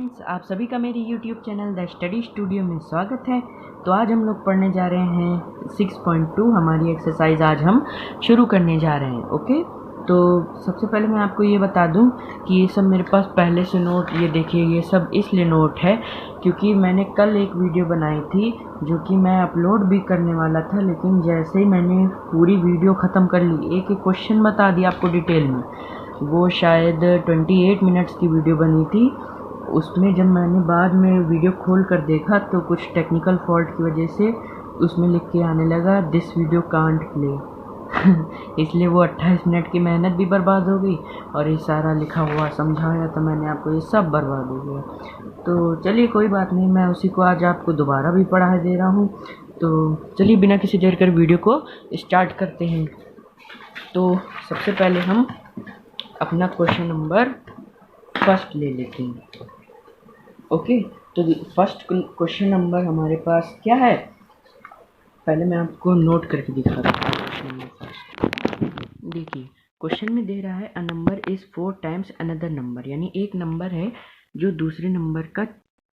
Friends, आप सभी का मेरे YouTube channel the study studio में स्वागत है। तो आज हम लोग पढ़ने जा रहे हैं 6.2 हमारी एक्सरसाइज आज हम शुरू करने जा रहे हैं। ओके, तो सबसे पहले मैं आपको ये बता दूं कि ये सब मेरे पास पहले से नोट, ये देखिए, ये सब इसलिए नोट है क्योंकि मैंने कल एक वीडियो बनाई थी जो कि मैं अपलोड भी करने वाला था, लेकिन जैसे ही मैंने पूरी वीडियो ख़त्म कर ली, एक एक क्वेश्चन बता दिया आपको डिटेल में। वो शायद 28 मिनट्स की वीडियो बनी थी। उसमें जब मैंने बाद में वीडियो खोल कर देखा तो कुछ टेक्निकल फॉल्ट की वजह से उसमें लिख के आने लगा दिस वीडियो कांट प्ले इसलिए वो 28 मिनट की मेहनत भी बर्बाद हो गई और ये सारा लिखा हुआ समझाया तो मैंने आपको, ये सब बर्बाद हो गया। तो चलिए कोई बात नहीं, मैं उसी को आज आपको दोबारा भी पढ़ा दे रहा हूँ। तो चलिए बिना किसी देर कर वीडियो को स्टार्ट करते हैं। तो सबसे पहले हम अपना क्वेश्चन नंबर फर्स्ट ले लेते हैं। ओके, तो फर्स्ट क्वेश्चन नंबर हमारे पास क्या है, पहले मैं आपको नोट करके दिखाता हूँ। क्वेश्चन नंबर फर्स्ट देखिए, क्वेश्चन में दे रहा है a number is 4 times another number, यानी एक नंबर है जो दूसरे नंबर का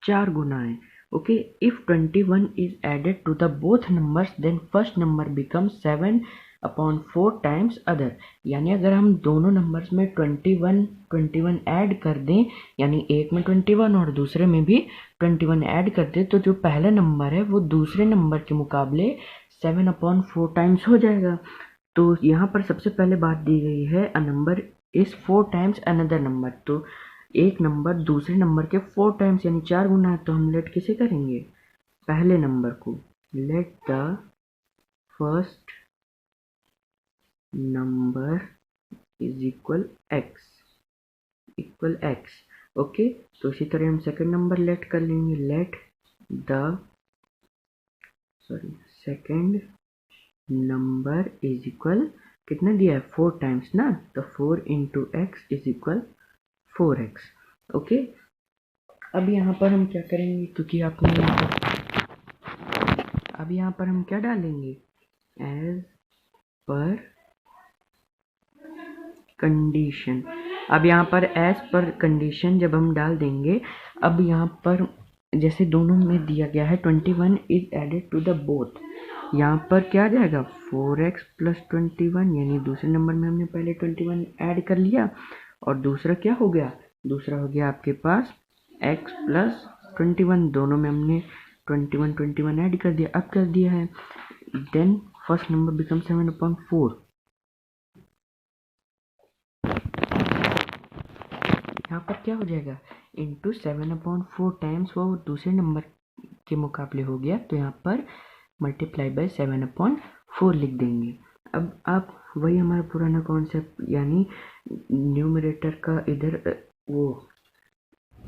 4 गुना है। Okay, if 21 is added to the both numbers then first number become 7/4 times other, यानी अगर हम दोनों नंबर्स में 21 ऐड कर दें, यानी एक में 21 और दूसरे में भी 21 ऐड कर दें, तो जो पहला नंबर है वो दूसरे नंबर के मुकाबले 7/4 टाइम्स हो जाएगा। तो यहाँ पर सबसे पहले बात दी गई है a number is 4 times another number, तो एक नंबर दूसरे नंबर के 4 टाइम्स यानी 4 गुना है। तो हम लेट किसे करेंगे, पहले नंबर को। Let the first number is equal x. Okay, तो इसी तरह हम सेकंड नंबर लेट कर लेंगे। Let the second number is equal, कितना दिया है 4 टाइम्स ना, तो 4 into x is equal 4x। Okay, अब यहाँ पर हम क्या करेंगे, क्योंकि आपने अब यहाँ पर हम क्या डालेंगे, एज पर कंडीशन। अब यहाँ पर एज पर कंडीशन जब हम डाल देंगे, अब यहाँ पर जैसे दोनों में दिया गया है 21 is added to the both, यहाँ पर क्या आ जाएगा 4x प्लस 21, यानी दूसरे नंबर में हमने पहले 21 ऐड कर लिया और दूसरा क्या हो गया, दूसरा हो गया आपके पास x प्लस 21, दोनों में हमने 21 ऐड कर दिया। अब कर दिया है देन फर्स्ट नंबर बिकम 7/4, यहाँ पर क्या हो जाएगा इंटू 7/4 टाइम्स वो दूसरे नंबर के मुकाबले हो गया, तो यहाँ पर मल्टीप्लाई बाय 7/4 लिख देंगे। अब आप वही हमारा पुराना कॉन्सेप्ट, यानी न्यूमरेटर का इधर वो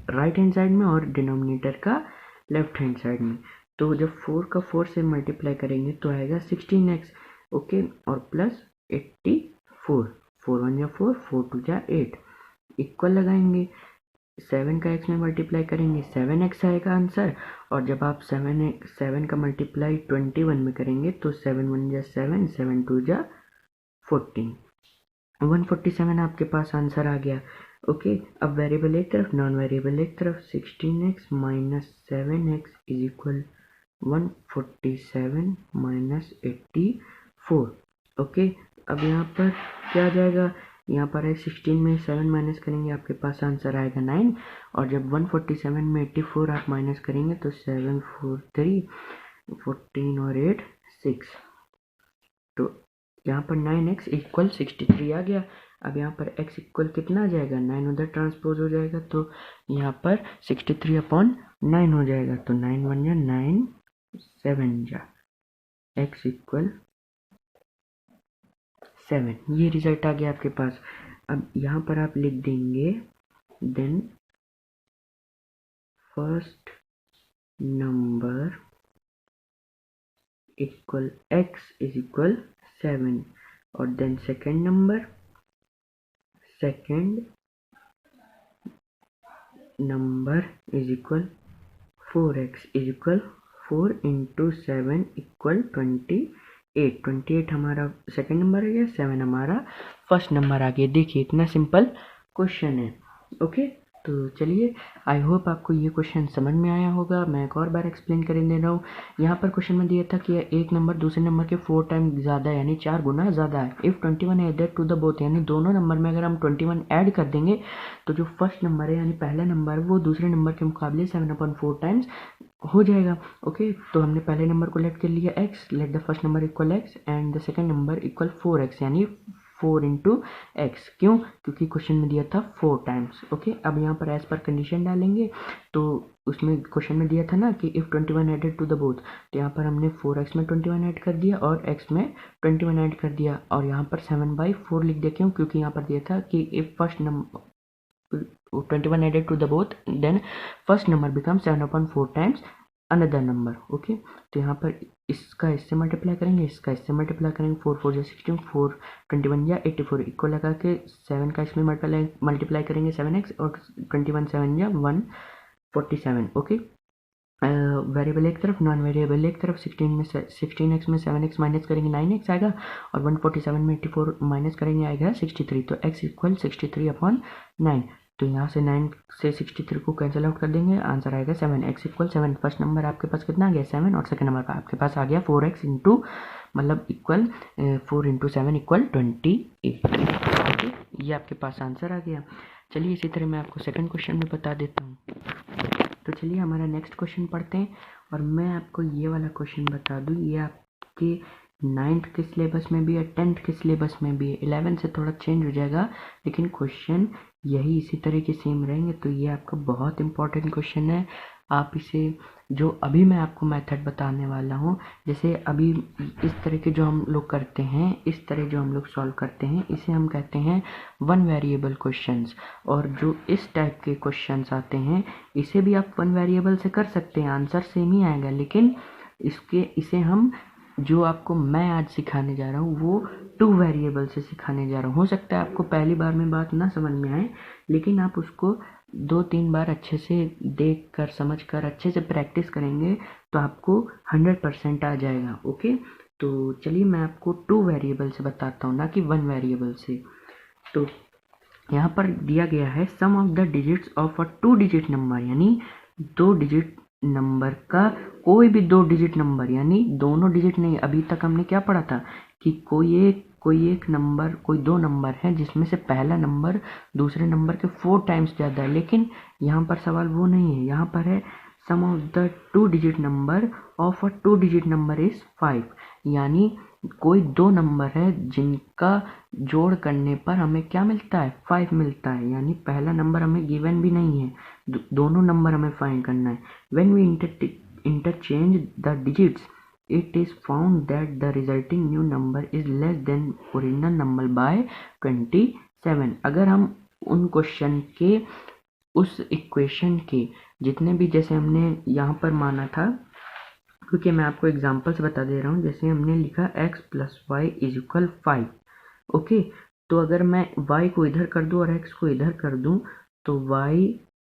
राइट हैंड साइड में और डिनोमिनेटर का लेफ्ट हैंड साइड में, तो जब 4 का 4 से मल्टीप्लाई करेंगे तो आएगा 16x। ओके, और प्लस 84, 4 1 जा 4, 4 2 जा 8, इक्वल लगाएंगे, 7 का x में मल्टीप्लाई करेंगे 7x आएगा आंसर, और जब आप 7 का मल्टीप्लाई 21 में करेंगे तो 7 1 जा 7, 7 2 जा 14, 147 आपके पास आंसर आ गया। ओके, अब वेरिएबल एक तरफ, नॉन वेरिएबल एक तरफ, 16x minus 7x is equal 147 minus 84। Okay, अब यहाँ पर क्या आ जाएगा, यहाँ पर है 16 में 7 माइनस करेंगे आपके पास आंसर आएगा 9, और जब 147 में 84 आप माइनस करेंगे तो 7 4 3, 14 और 8 6, तो यहाँ पर 9x इक्वल 63 आ गया। अब यहाँ पर x इक्वल कितना आ जाएगा, 9 उधर ट्रांसपोज हो जाएगा, तो यहाँ पर 63/9 हो जाएगा, तो 9 1 जा 9, 7 जा x इक्वल 7, ये रिजल्ट आ गया आपके पास। अब यहाँ पर आप लिख देंगे then first number equal x is equal 7, और then second number is equal 4x is equal 4 into 7 equal 28 हमारा सेकेंड नंबर आ गया, 7 हमारा फर्स्ट नंबर आ गया। देखिए इतना सिंपल क्वेश्चन है। ओके, तो चलिए, आई होप आपको ये क्वेश्चन समझ में आया होगा। मैं एक और बार एक्सप्लेन कर दे रहा हूँ। यहाँ पर क्वेश्चन में दिया था कि एक नंबर दूसरे नंबर के 4 टाइम ज़्यादा है, यानी 4 गुना ज़्यादा है। If 21 added to the both, यानी दोनों नंबर में अगर हम 21 ऐड कर देंगे तो जो फर्स्ट नंबर है यानी पहला नंबर वो दूसरे नंबर के मुकाबले 7/4 टाइम्स हो जाएगा। ओके, तो हमने पहले नंबर को लेट कर लिया x, let the first number equal x and the second number equal 4x, यानी 4 इंटू एक्स। क्यों? क्योंकि क्वेश्चन में दिया था 4 टाइम्स। ओके, अब यहाँ पर एज पर कंडीशन डालेंगे। तो उसमें क्वेश्चन में दिया था ना कि if 21 added to the both, तो यहाँ पर हमने 4x में 21 ऐड कर दिया और x में 21 ऐड कर दिया और यहाँ पर 7/4 लिख दिया। क्यों? क्योंकि यहाँ पर दिया था कि if first number 21 added to the both, then first number becomes 7/4 times another number। Okay, तो यहाँ पर इसका इससे मल्टीप्लाई करेंगे, इसका इससे मल्टीप्लाई करेंगे। 4 4 16, 4 21 या 84 इक्वल लगा के 7 का इसमें मल्टीप्लाई करेंगे 7x और 21 7 या 147। ओके, वेरिएबल एक तरफ, नॉन वेरिएबल एक तरफ। 16x में 7x माइनस करेंगे 9x आएगा और 147 में 84 माइनस करेंगे आएगा 63। तो x इक्वल 63/9। तो यहाँ से 9 से 63 को कैंसिल आउट कर देंगे, आंसर आएगा 7। x equal 7। फर्स्ट नंबर आपके पास कितना आ गया 7 और सेकंड नंबर का आपके पास आ गया 4x इंटू मतलब इक्वल 4 इंटू 7 इक्वल 28। ओके, ये आपके पास आंसर आ गया। चलिए इसी तरह मैं आपको सेकंड क्वेश्चन में बता देता हूँ। तो चलिए हमारा नेक्स्ट क्वेश्चन पढ़ते हैं और मैं आपको ये वाला क्वेश्चन बता दूँ, ये आपके 9th के सिलेबस में भी है, 10th के सिलेबस में भी है। 11 से थोड़ा चेंज हो जाएगा लेकिन क्वेश्चन यही इसी तरह के सेम रहेंगे। तो ये आपका बहुत इंपॉर्टेंट क्वेश्चन है। आप इसे जो अभी मैं आपको मेथड बताने वाला हूँ, जैसे अभी इस तरह के जो हम लोग करते हैं, इस तरह जो हम लोग सॉल्व करते हैं, इसे हम कहते हैं वन वेरिएबल क्वेश्चंस। और जो इस टाइप के क्वेश्चंस आते हैं इसे भी आप वन वेरिएबल से कर सकते हैं, आंसर सेम ही आएगा। लेकिन इसे हम जो आपको मैं आज सिखाने जा रहा हूँ वो 2 वेरिएबल से सिखाने जा रहा हूँ। हो सकता है आपको पहली बार में बात ना समझ में आए, लेकिन आप उसको 2-3 बार अच्छे से देख कर समझ कर अच्छे से प्रैक्टिस करेंगे तो आपको 100% आ जाएगा। ओके, तो चलिए मैं आपको 2 वेरिएबल से बताता हूँ, ना कि 1 वेरिएबल से। तो यहाँ पर दिया गया है sum of the digits of a 2 digit number, यानी 2 डिजिट नंबर का कोई भी 2 डिजिट नंबर, यानी दोनों डिजिट नहीं। अभी तक हमने क्या पढ़ा था कि कोई एक नंबर, कोई 2 नंबर है जिसमें से पहला नंबर दूसरे नंबर के 4 टाइम्स ज़्यादा है। लेकिन यहाँ पर सवाल वो नहीं है, यहाँ पर है sum of the 2 digit number of a 2 digit number is 5, यानी कोई 2 नंबर है जिनका जोड़ करने पर हमें क्या मिलता है 5 मिलता है। यानी पहला नंबर हमें गिवन भी नहीं है, दोनों नंबर हमें फाइंड करना है। When we interchange the digits, it is found that the resulting new number is less than original number by 27। अगर हम उन क्वेश्चन के उस इक्वेशन के जितने भी, जैसे हमने यहाँ पर माना था, क्योंकि मैं आपको एग्जांपल्स बता दे रहा हूँ, जैसे हमने लिखा x + y = 5। ओके, तो अगर मैं y को इधर कर दूँ और x को इधर कर दूँ तो y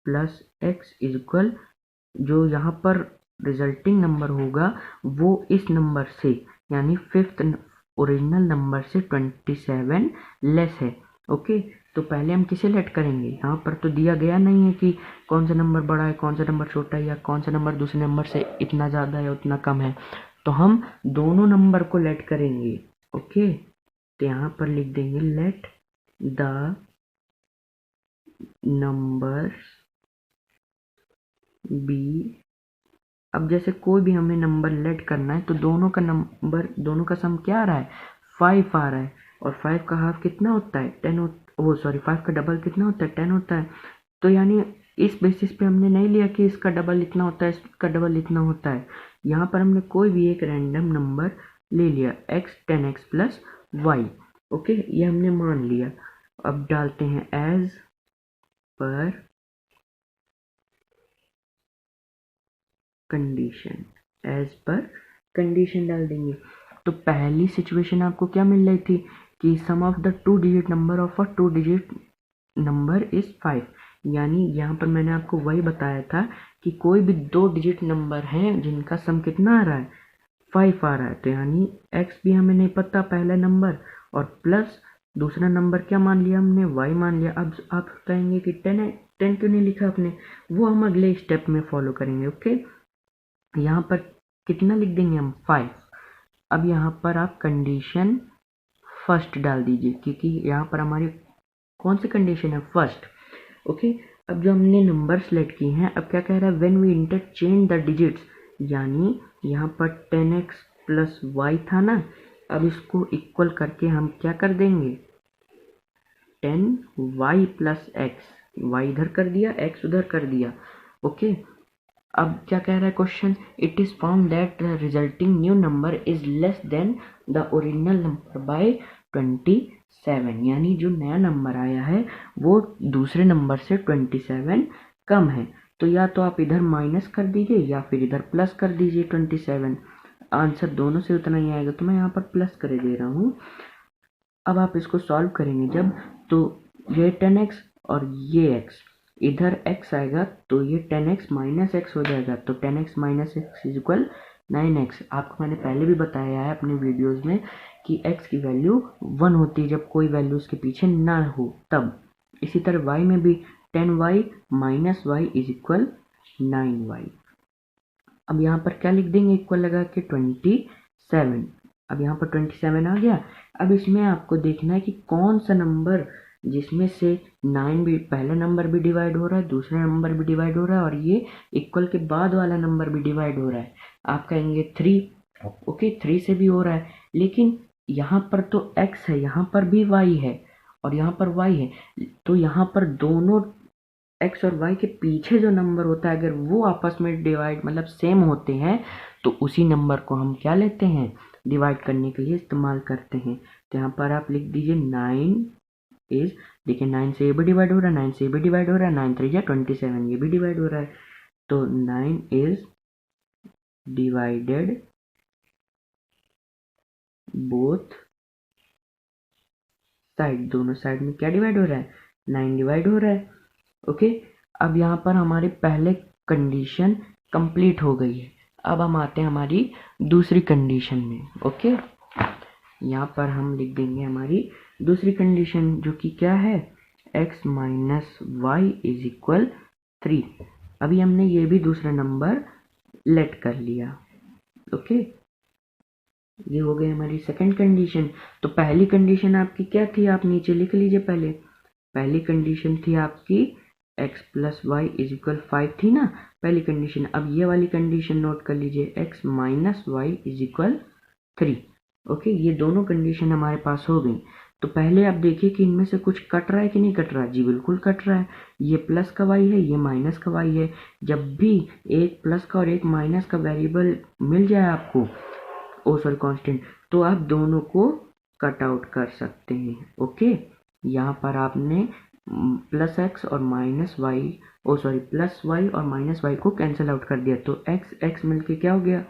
+ x = जो यहाँ पर रिजल्टिंग नंबर होगा वो इस नंबर से, यानी 5th ओरिजिनल नंबर से 27 लेस है। ओके, तो पहले हम किसे लेट करेंगे, यहाँ पर तो दिया गया नहीं है कि कौन सा नंबर बड़ा है कौन सा नंबर छोटा है या कौन सा नंबर दूसरे नंबर से इतना ज़्यादा है उतना कम है, तो हम दोनों नंबर को लेट करेंगे। ओके, तो यहाँ पर लिख देंगे लेट द नंबर्स बी। अब जैसे कोई भी हमें नंबर लेट करना है तो दोनों का सम क्या आ रहा है 5 आ रहा है, और 5 का हाफ कितना होता है 10 5 का डबल कितना होता है 10 होता है। तो यानी इस बेसिस पे हमने नहीं लिया कि इसका डबल इतना होता है इसका डबल इतना होता है, यहाँ पर हमने कोई भी एक रैंडम नंबर ले लिया x 10x + y। ओके, ये हमने मान लिया। अब डालते हैं as per condition, as per condition डाल देंगे। तो पहली सिचुएशन आपको क्या मिल रही थी कि sum of the 2 digit number of a 2 digit number is 5, यानी यहाँ पर मैंने आपको वही बताया था कि कोई भी 2 डिजिट नंबर हैं जिनका सम कितना आ रहा है 5 आ रहा है। तो यानी x भी हमें नहीं पता पहला नंबर, और प्लस दूसरा नंबर क्या मान लिया हमने y मान लिया। अब आप कहेंगे कि 10 क्यों नहीं लिखा आपने, वो हम अगले स्टेप में फॉलो करेंगे। ओके, यहाँ पर कितना लिख देंगे हम 5। अब यहाँ पर आप कंडीशन फर्स्ट डाल दीजिए, क्योंकि यहाँ पर हमारी कौन सी कंडीशन है, फर्स्ट। ओके, अब जो हमने नंबर सेलेक्ट किए हैं, अब क्या कह रहा है, when we interchange the digits, यानी यहाँ पर 10x प्लस वाई था ना, अब इसको इक्वल करके हम क्या कर देंगे, 10y प्लस एक्स, वाई इधर कर दिया, एक्स उधर कर दिया। ओके, अब क्या कह रहा है question, it is found that the resulting new number is less than the original number by 27, यानी जो नया नंबर आया है वो दूसरे नंबर से 27 कम है। तो या तो आप इधर माइनस कर दीजिए या फिर इधर प्लस कर दीजिए 27, आंसर दोनों से उतना ही आएगा, तो मैं यहाँ पर प्लस कर दे रहा हूँ। अब आप इसको सॉल्व करेंगे जब, तो ये 10x और ये x, इधर x आएगा तो ये 10x माइनस एक्स हो जाएगा, तो 10x minus x is equal 9x। आपको मैंने पहले भी बताया है अपने वीडियोस में कि x की वैल्यू 1 होती है जब कोई वैल्यू उसके पीछे ना हो तब। इसी तरह y में भी 10y minus y is equal 9y। अब यहाँ पर क्या लिख देंगे, इक्वल लगा के 27। अब यहाँ पर 27 आ गया। अब इसमें आपको देखना है कि कौन सा नंबर जिसमें से 9 भी, पहला नंबर भी डिवाइड हो रहा है, दूसरा नंबर भी डिवाइड हो रहा है और ये इक्वल के बाद वाला नंबर भी डिवाइड हो रहा है। आप कहेंगे 3। ओके, 3 से भी हो रहा है, लेकिन यहाँ पर तो x है, यहाँ पर भी y है और यहाँ पर y है, तो यहाँ पर दोनों x और y के पीछे जो नंबर होता है अगर वो आपस में डिवाइड मतलब सेम होते हैं तो उसी नंबर को हम क्या लेते हैं, डिवाइड करने के लिए इस्तेमाल करते हैं। तो यहाँ पर आप लिख दीजिए 9 इज, देखिए 9 से ये भी डिवाइड हो रहा है, 9 से ये भी डिवाइड हो रहा है, 9 3 जा 27, ये भी डिवाइड हो रहा है, तो 9 इज डिवाइडेड बोथ साइड, दोनों साइड में क्या डिवाइड हो रहा है, 9 डिवाइड हो रहा है। ओके, अब यहाँ पर हमारी पहले कंडीशन कंप्लीट हो गई है। अब हम आते हैं हमारी दूसरी कंडीशन में। ओके, यहाँ पर हम लिख देंगे हमारी दूसरी कंडीशन जो कि क्या है, x minus y is equal 3। अभी हमने ये भी दूसरा नंबर लेट कर लिया। ओके, ये हो गई हमारी सेकंड कंडीशन। तो पहली कंडीशन आपकी क्या थी, आप नीचे लिख लीजिए। पहली कंडीशन थी आपकी x plus y is equal 5 थी ना, पहली कंडीशन। अब ये वाली कंडीशन नोट कर लीजिए, x minus y is equal 3। Okay, ये दोनों कंडीशन हमारे पास हो गई। तो पहले आप देखिए कि इनमें से कुछ कट रहा है कि नहीं कट रहा है। जी बिल्कुल कट रहा है, ये प्लस का वाई है, ये माइनस का वाई है। जब भी एक प्लस का और एक माइनस का वेरिएबल मिल जाए आपको, कांस्टेंट, तो आप दोनों को कट आउट कर सकते हैं। ओके, यहाँ पर आपने प्लस एक्स और माइनस वाई, प्लस वाई और माइनस वाई को कैंसिल आउट कर दिया, तो एक्स मिलके क्या हो गया,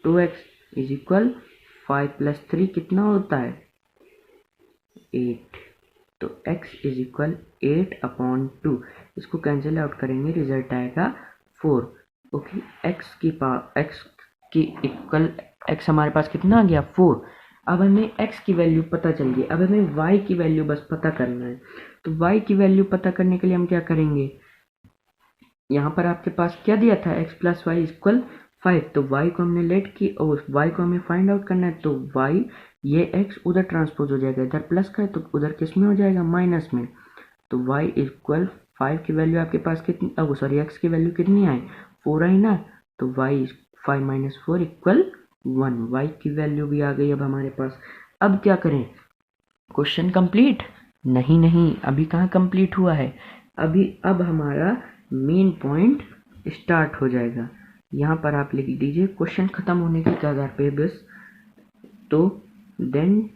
2x इज इक्वल 5 प्लस 3 कितना होता है, 8। तो x इज इक्वल 8/2, इसको कैंसिल आउट करेंगे, रिजल्ट आएगा 4। ओके, x की इक्वल x हमारे पास कितना आ गया, 4। अब हमें x की वैल्यू पता चल गई, अब हमें y की वैल्यू बस पता करना है। तो y की वैल्यू पता करने के लिए हम क्या करेंगे, यहाँ पर आपके पास क्या दिया था, x प्लस वाई इक्वल 5, तो y को हमने लेट की और y को हमें फाइंड आउट करना है। तो y, ये x उधर ट्रांसपोज हो जाएगा, इधर प्लस का है तो उधर किस में हो जाएगा, माइनस में। तो y इक्वल 5 की वैल्यू आपके पास कितनी, x की वैल्यू कितनी आई, 4 आई ना, तो y 5 माइनस 4 इक्वल 1, y की वैल्यू भी आ गई अब हमारे पास। अब क्या करें, क्वेश्चन कंप्लीट, नहीं, अभी कहाँ कंप्लीट हुआ है, अब हमारा मेन पॉइंट स्टार्ट हो जाएगा। यहाँ पर आप लिख दीजिए क्वेश्चन खत्म होने के कगार पे बस, तो देन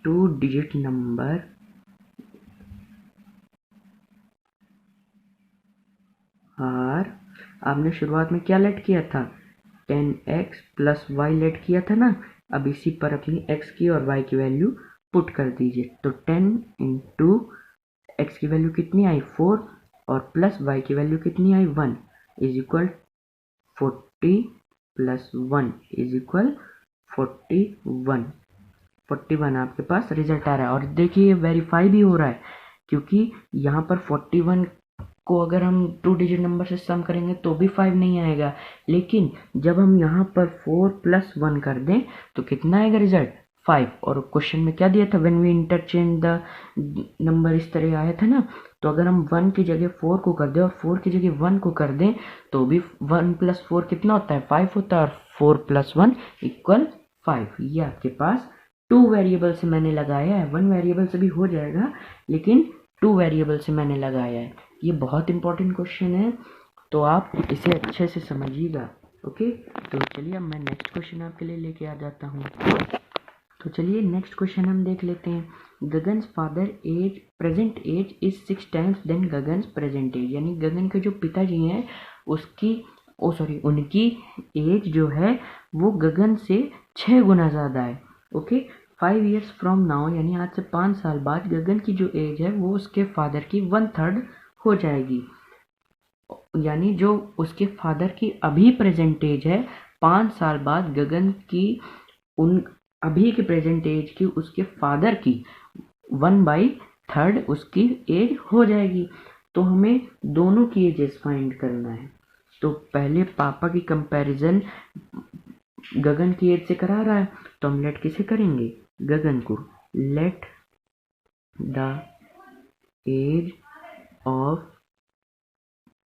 2 डिजिट नंबर आर, आपने शुरुआत में क्या लेट किया था, 10x प्लस वाई लेट किया था ना। अब इसी पर अपनी x की और y की वैल्यू पुट कर दीजिए, तो 10 इंटू x की वैल्यू कितनी आई, 4, और प्लस y की वैल्यू कितनी आई, 1 is equal 40 plus 1 is equal 41 आपके पास रिजल्ट आ रहा है। और देखिए ये वेरीफाई भी हो रहा है, क्योंकि यहाँ पर 41 को अगर हम 2 डिजिट नंबर से सम करेंगे तो भी 5 नहीं आएगा, लेकिन जब हम यहाँ पर 4 + 1 कर दें तो कितना आएगा रिजल्ट 5। और क्वेश्चन में क्या दिया था, when we interchange the number, इस तरह आया था ना। तो अगर हम 1 की जगह 4 को कर दें और 4 की जगह 1 को कर दें तो भी 1 + 4 कितना होता है 5 होता है, और 4 + 1 = 5। ये आपके पास 2 वेरिएबल से मैंने लगाया है, 1 वेरिएबल से भी हो जाएगा लेकिन 2 वेरिएबल से मैंने लगाया है। ये बहुत इंपॉर्टेंट क्वेश्चन है, तो आप इसे अच्छे से समझिएगा। ओके, तो चलिए अब मैं नेक्स्ट क्वेश्चन आपके लिए लेके आ जाता हूँ। तो चलिए नेक्स्ट क्वेश्चन हम देख लेते हैं। Gagan's father age present age is 6 times than Gagan's present age, यानी गगन के जो पिताजी हैं उनकी एज जो है वो गगन से 6 गुना ज़्यादा है। ओके, 5 years फ्रॉम नाउ, यानी आज से 5 साल बाद गगन की जो एज है वो उसके फादर की 1/3 हो जाएगी। यानी जो उसके फादर की अभी प्रेजेंट एज है, 5 साल बाद गगन की उन अभी की प्रेजेंट एज की उसके फादर की 1/3 उसकी एज हो जाएगी। तो हमें दोनों की एजेस फाइंड करना है। तो पहले पापा की कंपैरिजन गगन की एज से करा रहा है, तो हम लेट किसे करेंगे, गगन को। Let the age of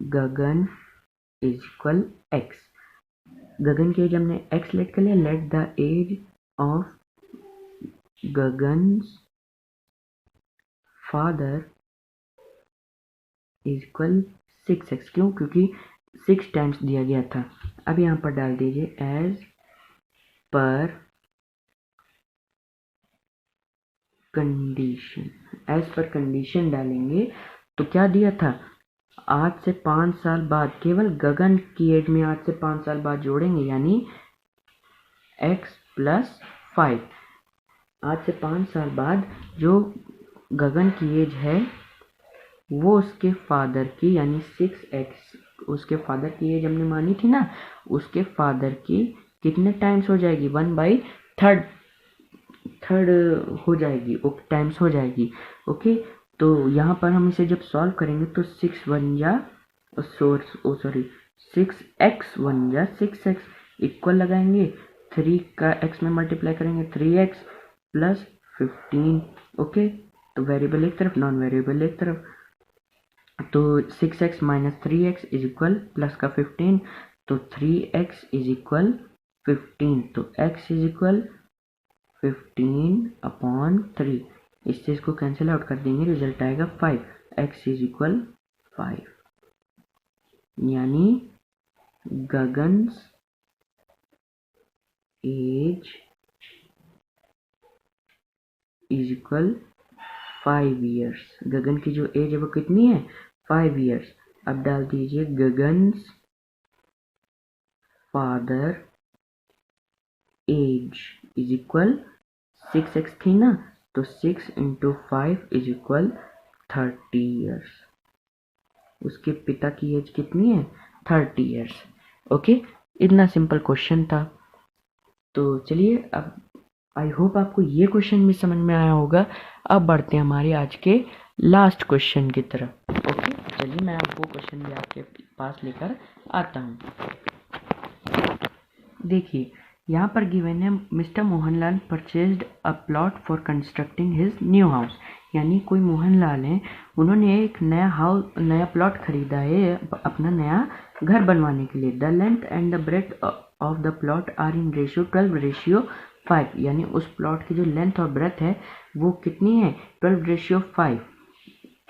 Gagan equal x। Gagan की एज हमने x लेट कर लिया, let the age of Gagan's father equal 6x। क्यों, क्योंकि 6 टाइम्स दिया गया था। अब यहाँ पर डाल दीजिए as per condition. As per condition डालेंगे तो क्या दिया था, आज से 5 साल बाद, केवल गगन की एज में आज से 5 साल बाद जोड़ेंगे, यानी x + 5। आज से 5 साल बाद जो गगन की एज है वो उसके फादर की, यानी 6x, उसके फादर की एज हमने मानी थी ना, उसके फादर की कितने टाइम्स हो जाएगी, 1/3 हो जाएगी, टाइम्स हो जाएगी। ओके, तो यहाँ पर हम इसे जब सॉल्व करेंगे तो 6x 1 जा 6x इक्वल लगाएंगे, 3 का x में मल्टीप्लाई करेंगे 3x + 15। ओके, तो वेरिएबल एक तरफ, नॉन वेरिएबल एक तरफ। तो 6x - 3x = प्लस का 15, तो 3x = 15। तो x = 15/3। इस चीज को कैंसिल आउट कर देंगे, रिजल्ट आएगा 5। x = 5, यानी गगन्स एज = 5 years। गगन की जो एज है वो कितनी है, 5 years। अब डाल दीजिए गगन्स फादर एज = 6x थी ना, तो 6 × 5 = 30 years। उसके पिता की एज कितनी है, 30 years। ओके, इतना सिंपल क्वेश्चन था। तो चलिए, अब आई होप आपको ये क्वेश्चन भी समझ में आया होगा। अब बढ़ते हैं हमारे आज के लास्ट क्वेश्चन की तरफ। ओके, चलिए मैं आपको क्वेश्चन भी आपके पास लेकर आता हूँ। देखिए, यहाँ पर गिवन है mister Mohanlal purchased a plot for constructing his new house, यानी कोई मोहनलाल हैं, उन्होंने एक नया प्लॉट खरीदा है अपना नया घर बनवाने के लिए। The length and the breadth of the plot are in ratio 12:5, यानी उस प्लॉट की जो लेंथ और ब्रेथ है वो कितनी है, 12:5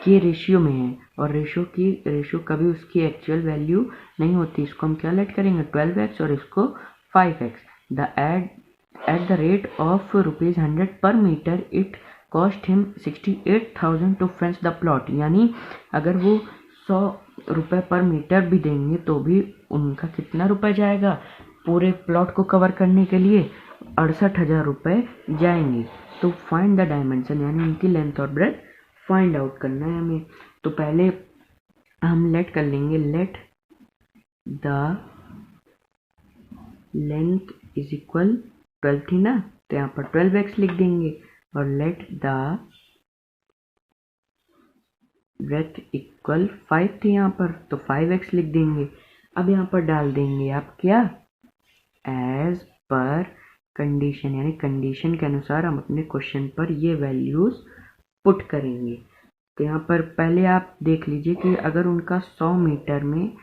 के रेशियो में है। और रेशियो कभी उसकी एक्चुअल वैल्यू नहीं होती, इसको हम क्या लेट करेंगे 12x और इसको 5x। at the rate of ₹100 per meter it cost him 68,000 to fence the plot, यानी अगर वो 100 रुपये पर मीटर भी देंगे तो भी उनका कितना रुपए जाएगा, पूरे प्लॉट को कवर करने के लिए 68,000 रुपये जाएंगे। तो फाइंड द डायमेंशन, यानी उनकी लेंथ और ब्रेथ फाइंड आउट करना है हमें। तो पहले हम लेट कर लेंगे, लेट द लेंथ = 12 थी ना, तो यहाँ पर 12x लिख देंगे, और लेट द ब्रेथ इक्वल 5 थी यहाँ पर, तो 5x लिख देंगे। अब यहाँ पर डाल देंगे आप क्या, एज पर कंडीशन, यानी कंडीशन के अनुसार हम अपने क्वेश्चन पर ये वैल्यूज पुट करेंगे। तो यहाँ पर पहले आप देख लीजिए कि अगर उनका 100 मीटर में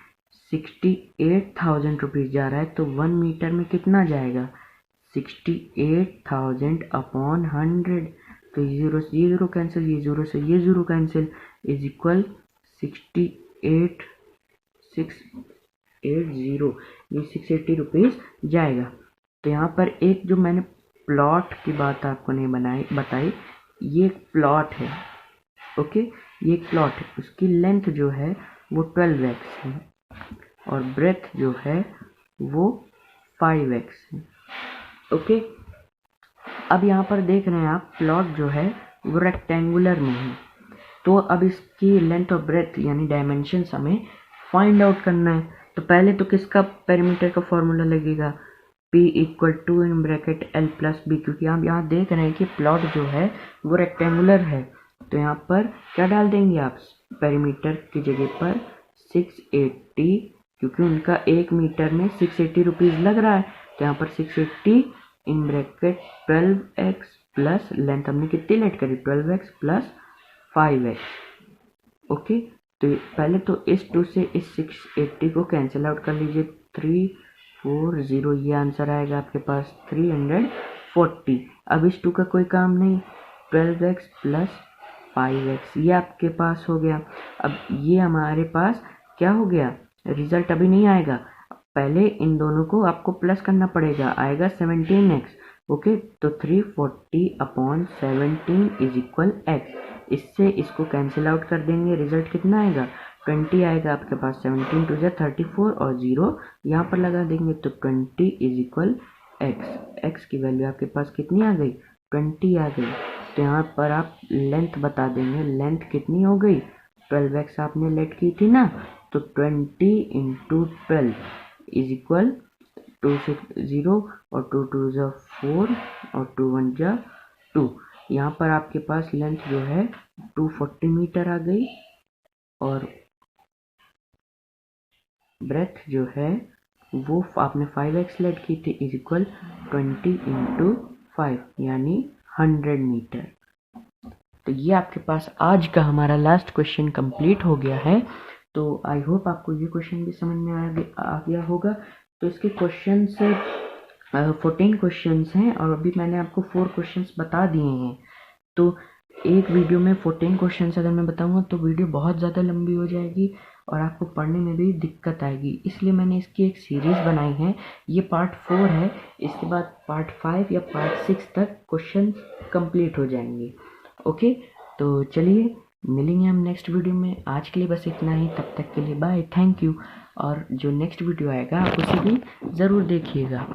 68,000 रुपीज़ जा रहा है तो 1 मीटर में कितना जाएगा, 68,000 अपॉन 100। तो ये जीरो कैंसिल, ये जीरो से ये जीरो कैंसिल, इज इक्वल 68680, ये 680 रुपीज़ जाएगा। तो यहाँ पर एक जो मैंने प्लॉट की बात आपको नहीं बताई, ये एक प्लॉट है, ओके, ये एक प्लॉट है, उसकी लेंथ जो है वो 12x है और ब्रेथ जो है वो 5x है, ओके। अब यहाँ पर देख रहे हैं आप, प्लॉट जो है वो रेक्टेंगुलर में है, तो अब इसकी लेंथ और ब्रेथ यानी डायमेंशंस हमें फाइंड आउट करना है। तो पहले तो किसका पेरीमीटर का फॉर्मूला लगेगा, P equal to in bracket L plus b, क्योंकि आप यहाँ देख रहे हैं कि प्लॉट जो है वो रेक्टेंगुलर है। तो यहाँ पर क्या डाल देंगे आप, पेरीमीटर की जगह पर 680, क्योंकि उनका 1 मीटर में 680 रुपीज़ लग रहा है, तो यहाँ पर 680 in bracket 12x plus length हमने कितनी लेट करी, 12x प्लस 5x, ओके। तो पहले तो इस 2 से इस 680 को कैंसिल आउट कर लीजिए, 340, ये आंसर आएगा आपके पास 340। अब इस 2 का कोई काम नहीं, 12x प्लस 5x ये आपके पास हो गया। अब ये हमारे पास क्या हो गया, रिजल्ट अभी नहीं आएगा, पहले इन दोनों को आपको प्लस करना पड़ेगा, आएगा 17x, ओके। तो 340 अपॉन 17 इज इक्वल x, इससे इसको कैंसिल आउट कर देंगे, रिजल्ट कितना आएगा, 20 आएगा आपके पास, 17 टू 34 और 0 यहाँ पर लगा देंगे, तो 20 इज इक्वल x की वैल्यू आपके पास कितनी आ गई, 20 आ गई। तो यहाँ पर आप लेंथ बता देंगे, लेंथ कितनी हो गई, 12x आपने लेट की थी ना, तो 20 इंटू 12 इज इक्वल 2 से 0 और 2 2 जा 4 और 2 1 जा 2। यहाँ पर आपके पास लेंथ जो है 240 मीटर आ गई और ब्रेथ जो है वो आपने 5x लेट की थी, इज इक्वल 20 इंटू 5 यानी 100 मीटर। तो ये आपके पास आज का हमारा लास्ट क्वेश्चन कंप्लीट हो गया है। तो आई होप आपको ये क्वेश्चन भी समझ में आ गया होगा। तो इसके क्वेश्चंस 14 क्वेश्चंस हैं और अभी मैंने आपको 4 क्वेश्चंस बता दिए हैं। तो एक वीडियो में 14 क्वेश्चंस अगर मैं बताऊंगा तो वीडियो बहुत ज़्यादा लंबी हो जाएगी और आपको पढ़ने में भी दिक्कत आएगी, इसलिए मैंने इसकी एक सीरीज़ बनाई है। ये पार्ट 4 है, इसके बाद पार्ट 5 या पार्ट 6 तक क्वेश्चन कंप्लीट हो जाएंगे, ओके। तो चलिए मिलेंगे हम नेक्स्ट वीडियो में, आज के लिए बस इतना ही, तब तक के लिए बाय, थैंक यू। और जो नेक्स्ट वीडियो आएगा आप उसे भी ज़रूर देखिएगा।